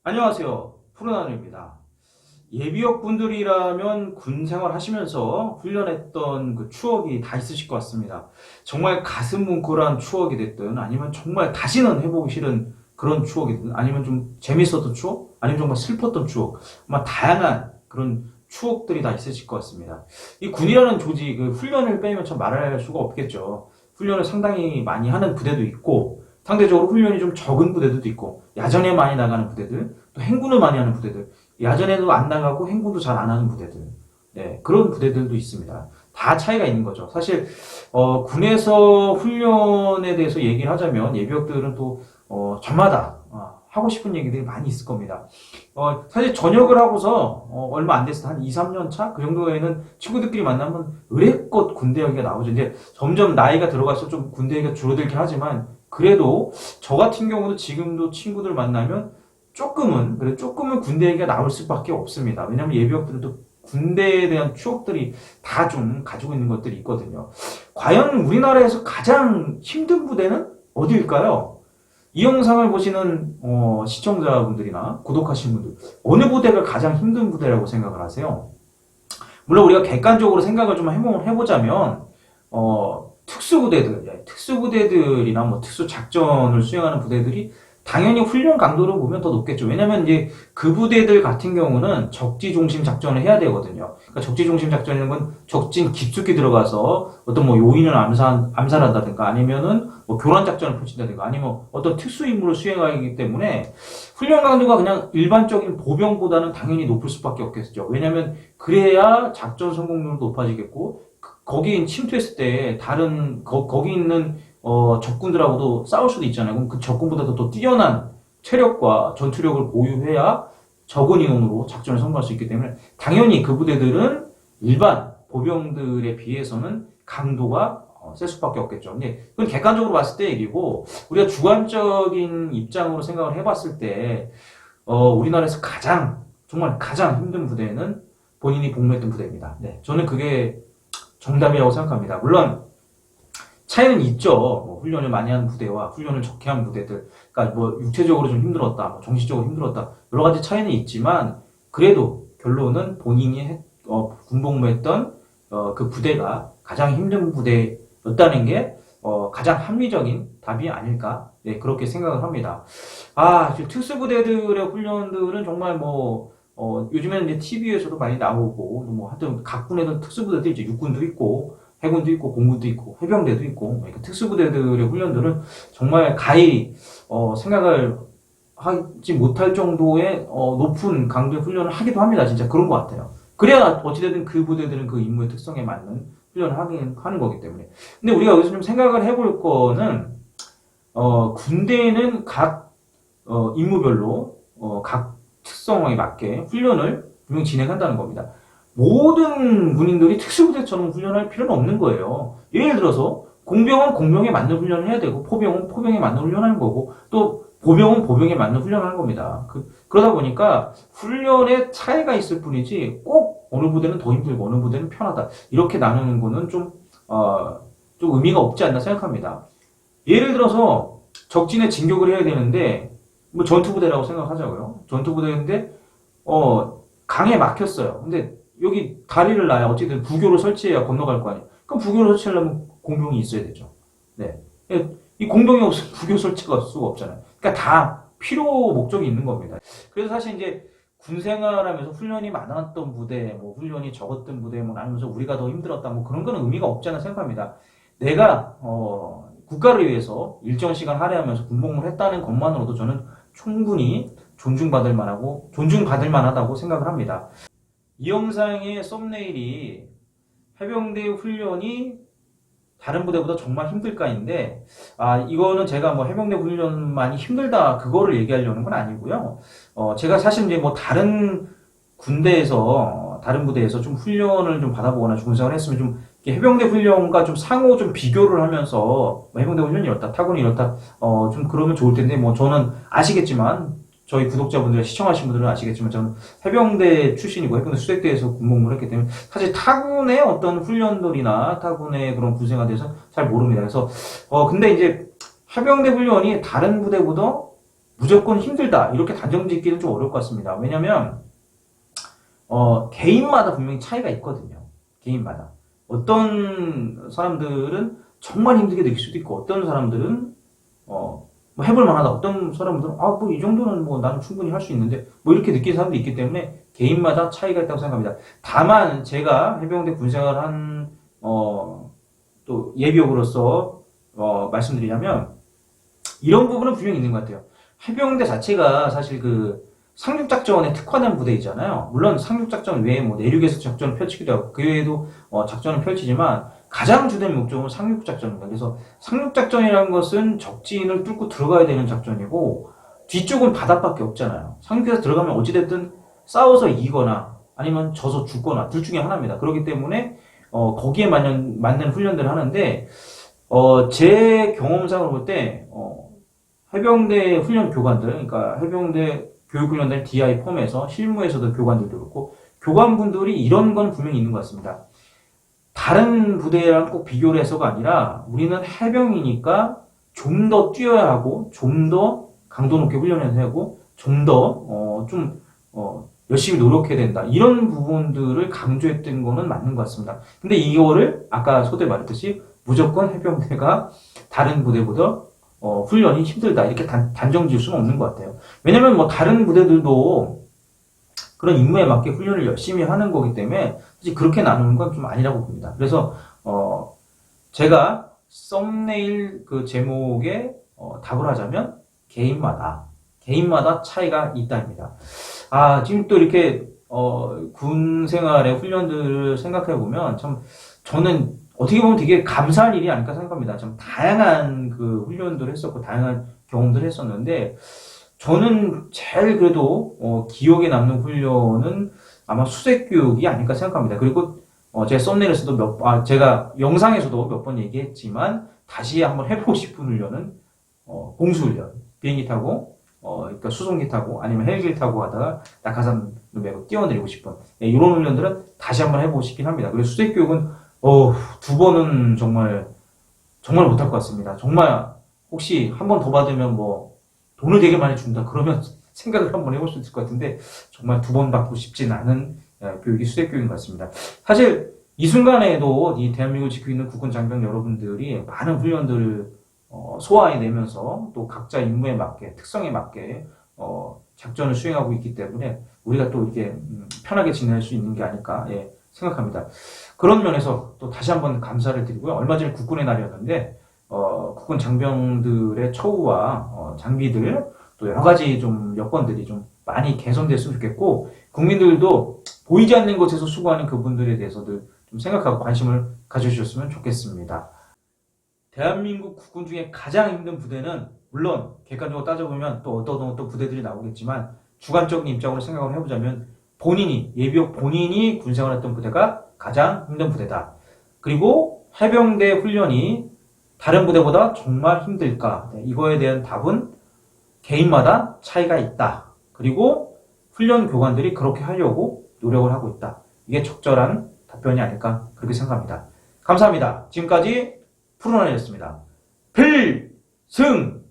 안녕하세요. 푸른하늘입니다. 예비역 분들이라면 군 생활 하시면서 훈련했던 그 추억이 다 있으실 것 같습니다. 정말 가슴 뭉클한 추억이 됐든 아니면 정말 다시는 해보기 싫은 그런 추억이든 아니면 좀 재밌었던 추억 아니면 정말 슬펐던 추억 아마 다양한 그런 추억들이 다 있으실 것 같습니다. 이 군이라는 조직, 그 훈련을 빼면 참 말할 수가 없겠죠. 훈련을 상당히 많이 하는 부대도 있고 상대적으로 훈련이 좀 적은 부대들도 있고 야전에 많이 나가는 부대들 또 행군을 많이 하는 부대들 야전에도 안 나가고 행군도 잘 안 하는 부대들 네, 그런 부대들도 있습니다. 다 차이가 있는 거죠. 사실 군에서 훈련에 대해서 얘기를 하자면 예비역들은 또 저마다 하고 싶은 얘기들이 많이 있을 겁니다. 사실 전역을 하고서 얼마 안 됐을 한 2, 3년 차? 그 정도에는 친구들끼리 만나면 의례껏 군대 얘기가 나오죠. 이제 점점 나이가 들어가서 좀 군대 얘기가 줄어들긴 하지만 그래도 저 같은 경우도 지금도 친구들 만나면 조금은 군대 얘기가 나올 수밖에 없습니다. 왜냐면 예비역들도 군대에 대한 추억들이 다 좀 가지고 있는 것들이 있거든요. 과연 우리나라에서 가장 힘든 부대는 어디일까요? 이 영상을 보시는 시청자분들이나 구독하신 분들 어느 부대가 가장 힘든 부대라고 생각을 하세요? 물론 우리가 객관적으로 생각을 좀 해보자면 특수부대들이나 뭐 특수작전을 수행하는 부대들이 당연히 훈련 강도를 보면 더 높겠죠. 왜냐면 이제 그 부대들 같은 경우는 적지 중심 작전을 해야 되거든요. 그러니까 적지 중심 작전이라는 건 적진 깊숙이 들어가서 어떤 뭐 요인을 암살한다든가 아니면은 뭐 교란 작전을 펼친다든가 아니면 어떤 특수 임무를 수행하기 때문에 훈련 강도가 그냥 일반적인 보병보다는 당연히 높을 수밖에 없겠죠. 왜냐면 그래야 작전 성공률도 높아지겠고 거기 침투했을 때 다른 거기 있는 적군들하고도 싸울 수도 있잖아요. 그럼 그 적군보다도 더 뛰어난 체력과 전투력을 보유해야 적은 인원으로 작전을 성공할 수 있기 때문에 당연히 그 부대들은 일반 보병들에 비해서는 강도가 셀 수밖에 없겠죠. 근데 그건 객관적으로 봤을 때 얘기고 우리가 주관적인 입장으로 생각을 해봤을 때 우리나라에서 정말 가장 힘든 부대는 본인이 복무했던 부대입니다. 네, 저는 그게 정답이라고 생각합니다. 물론 차이는 있죠. 뭐 훈련을 많이 한 부대와 훈련을 적게 한 부대들. 그러니까 뭐 육체적으로 좀 힘들었다, 뭐 정신적으로 힘들었다. 여러 가지 차이는 있지만 그래도 결론은 본인이 군복무했던 그 부대가 가장 힘든 부대였다는 게 가장 합리적인 답이 아닐까. 네, 그렇게 생각을 합니다. 특수부대들의 훈련들은 정말 요즘에는 이제 TV에서도 많이 나오고, 뭐, 하여튼, 각 군에는 특수부대들 이제 육군도 있고, 해군도 있고, 공군도 있고, 해병대도 있고, 그러니까 특수부대들의 훈련들은 정말 가히, 생각을 하지 못할 정도의, 높은 강도의 훈련을 하기도 합니다. 진짜 그런 것 같아요. 그래야 어찌되든 그 부대들은 그 임무의 특성에 맞는 훈련을 하는 거기 때문에. 근데 우리가 여기서 좀 생각을 해볼 거는, 군대에는 각, 임무별로, 각 특성에 맞게 훈련을 분명 진행한다는 겁니다. 모든 군인들이 특수부대처럼 훈련할 필요는 없는 거예요. 예를 들어서 공병은 공병에 맞는 훈련을 해야 되고 포병은 포병에 맞는 훈련하는 거고 또 보병은 보병에 맞는 훈련을 하는 겁니다. 그러다 보니까 훈련에 차이가 있을 뿐이지 꼭 어느 부대는 더 힘들고 어느 부대는 편하다 이렇게 나누는 거는 좀 의미가 없지 않나 생각합니다. 예를 들어서 적진에 진격을 해야 되는데 뭐 전투부대라고 생각하자고요. 전투부대인데 강에 막혔어요. 근데 여기 다리를 놔야 어쨌든 부교를 설치해야 건너갈 거 아니에요. 그럼 부교를 설치하려면 공병이 있어야 되죠. 네. 이 공병이 없으면 부교 설치가 수가 없잖아요. 그러니까 다 필요 목적이 있는 겁니다. 그래서 사실 이제 군 생활하면서 훈련이 많았던 부대, 뭐 훈련이 적었던 부대, 뭐 나누면서 우리가 더 힘들었다, 뭐 그런 거는 의미가 없지 않나 생각합니다. 내가 국가를 위해서 일정 시간 할애하면서 군복무를 했다는 것만으로도 저는 충분히 존중받을 만하다고 생각을 합니다. 이 영상의 썸네일이 해병대 훈련이 다른 부대보다 정말 힘들까인데, 이거는 제가 뭐 해병대 훈련만이 힘들다, 그거를 얘기하려는 건 아니고요. 제가 사실 이제 뭐 다른 부대에서 좀 훈련을 좀 받아보거나 군생활을 했으면 좀 해병대 훈련과 좀 상호 좀 비교를 하면서 뭐 해병대 훈련이 이렇다, 타군이 이렇다, 좀 그러면 좋을 텐데, 뭐 저는 아시겠지만, 저희 구독자분들, 시청하신 분들은 아시겠지만, 저는 해병대 출신이고, 해병대 수색대에서 군복무를 했기 때문에, 사실 타군의 어떤 훈련들이나 타군의 그런 군생활에 대해서 잘 모릅니다. 그래서, 근데 이제 해병대 훈련이 다른 부대보다 무조건 힘들다 이렇게 단정 짓기는 좀 어려울 것 같습니다. 왜냐면 개인마다 분명히 차이가 있거든요. 개인마다. 어떤 사람들은 정말 힘들게 느낄 수도 있고, 어떤 사람들은, 뭐 해볼 만하다. 어떤 사람들은, 뭐 이 정도는 뭐 나는 충분히 할 수 있는데, 뭐 이렇게 느끼는 사람도 있기 때문에 개인마다 차이가 있다고 생각합니다. 다만, 제가 해병대 군생활 또 예비역으로서, 말씀드리자면, 이런 부분은 분명히 있는 것 같아요. 해병대 자체가 사실 상륙작전에 특화된 부대이잖아요. 물론 상륙작전 외에 뭐 내륙에서 작전을 펼치기도 하고 그 외에도 작전을 펼치지만 가장 주된 목적은 상륙작전입니다. 그래서 상륙작전이라는 것은 적진을 뚫고 들어가야 되는 작전이고 뒤쪽은 바닷밖에 없잖아요. 상륙에서 들어가면 어찌됐든 싸워서 이기거나 아니면 져서 죽거나 둘 중에 하나입니다. 그렇기 때문에 거기에 맞는 훈련들을 하는데 제 경험상으로 볼 때 해병대 훈련 교관들, 그러니까 해병대 교육훈련단 DI 폼에서 실무에서도 교관들도 그렇고 교관분들이 이런 건 분명히 있는 것 같습니다. 다른 부대랑 꼭 비교를 해서가 아니라 우리는 해병이니까 좀 더 뛰어야 하고 좀 더 강도 높게 훈련해야 하고 좀 더 열심히 노력해야 된다. 이런 부분들을 강조했던 거는 맞는 것 같습니다. 근데 이거를 아까 소대 말했듯이 무조건 해병대가 다른 부대보다 훈련이 힘들다. 이렇게 단정 지을 수는 없는 것 같아요. 왜냐면 뭐 다른 부대들도 그런 임무에 맞게 훈련을 열심히 하는 거기 때문에 사실 그렇게 나누는 건 좀 아니라고 봅니다. 그래서, 제가 썸네일 제목에 답을 하자면 개인마다 차이가 있다입니다. 지금 또 이렇게, 군 생활의 훈련들을 생각해 보면 참 저는 어떻게 보면 되게 감사할 일이 아닐까 생각합니다. 참 다양한 훈련들을 했었고, 다양한 경험들을 했었는데, 저는 제일 그래도, 기억에 남는 훈련은 아마 수색교육이 아닐까 생각합니다. 그리고, 제가 썸네일에서도 제가 영상에서도 몇 번 얘기했지만, 다시 한번 해보고 싶은 훈련은, 공수훈련. 비행기 타고, 그러니까 수송기 타고, 아니면 헬기를 타고 하다가 낙하산을 메고 뛰어내리고 싶은, 이런 훈련들은 다시 한번 해보고 싶긴 합니다. 그리고 수색교육은 두 번은 정말 못할 것 같습니다. 정말 혹시 한 번 더 받으면 뭐 돈을 되게 많이 준다 그러면 생각을 한번 해볼 수 있을 것 같은데 정말 두 번 받고 싶진 않은 교육이 수색교육인 것 같습니다. 사실 이 순간에도 이 대한민국을 지키고 있는 국군 장병 여러분들이 많은 훈련들을 소화해내면서 또 각자 임무에 맞게 특성에 맞게 작전을 수행하고 있기 때문에 우리가 또 이렇게 편하게 지낼 수 있는 게 아닐까 생각합니다. 그런 면에서 또 다시 한번 감사를 드리고요. 얼마 전에 국군의 날이었는데 국군 장병들의 처우와 장비들 또 여러 가지 좀 여건들이 좀 많이 개선됐으면 좋겠고 국민들도 보이지 않는 곳에서 수고하는 그분들에 대해서도 좀 생각하고 관심을 가져주셨으면 좋겠습니다. 대한민국 국군 중에 가장 힘든 부대는 물론 객관적으로 따져보면 또 어떤 부대들이 나오겠지만 주관적인 입장으로 생각을 해보자면 예비역 본인이 군생활했던 부대가 가장 힘든 부대다. 그리고 해병대 훈련이 다른 부대보다 정말 힘들까? 이거에 대한 답은 개인마다 차이가 있다. 그리고 훈련 교관들이 그렇게 하려고 노력을 하고 있다. 이게 적절한 답변이 아닐까 그렇게 생각합니다. 감사합니다. 지금까지 푸른원이었습니다. 필승!